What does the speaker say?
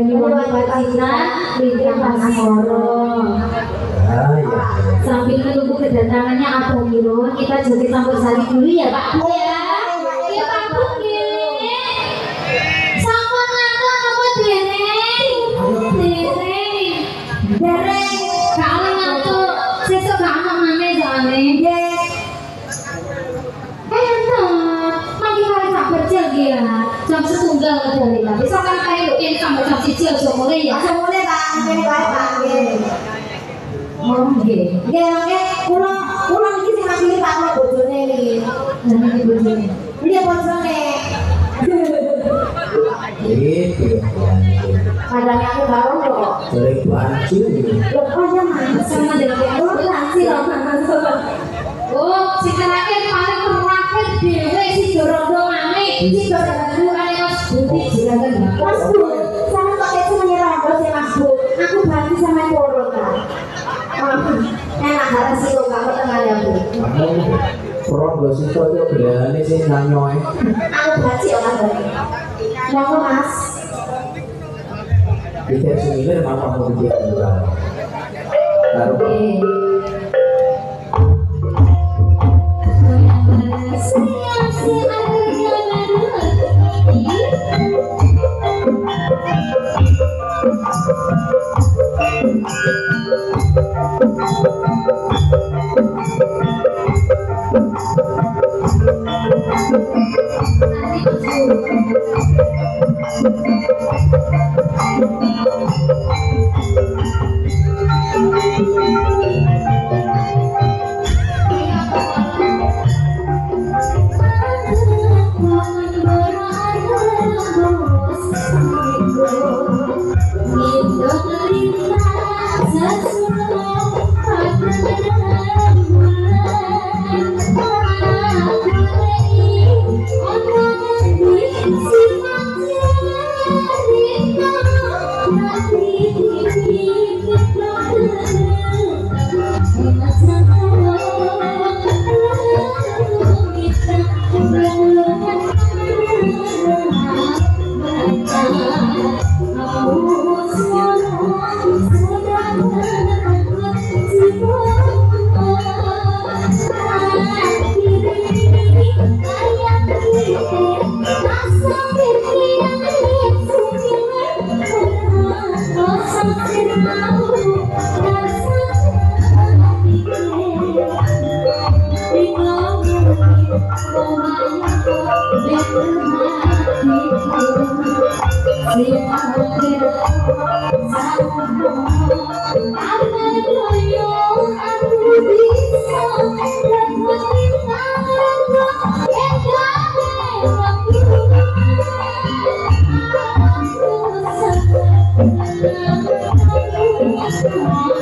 nyuwun pacitan ingkang asmara. Sambil menunggu kedatangannya Abah Mirun, kita joget campur sari dulu ya Pak Bu ya. Iya Pak Bu ya. Sampun ngantuk apa dereng? Dereng. Kalau ngantuk, sesuk gak ana maneh soalnya. Nggih. Enak. Mangke kali sak berjel nggih ya. Jam setunggal kedali tapi sampeyan kae lho yen sampe jam 1 aja mulai ya. Aja mulai Pak, ngene wae Pak nggih. Nggih. Nggih mangke kula iki sing ngakili Pak kula bojone iki. Lah iki bojone. Iya bojone. Itu Padahal aku baru kok. dari banci Lepas ya mas, sama dengan aku nasi loh mas. Oh, si terakhir paling terakhir dewe si Jorondo Mami, si Jorondo Mami Mas Budi silakan Mas Bu, saya pakai semuanya rondo sih Mas Bu. Aku bantu sama turun kan. Enak harus sih kok kamu tengah ya Bu. kamu pro gak sih kok itu belahannya sih nanyoy Aku baci orang tadi. Mau Mas? kita sendiri mama mau bikin juga taruh Thank you.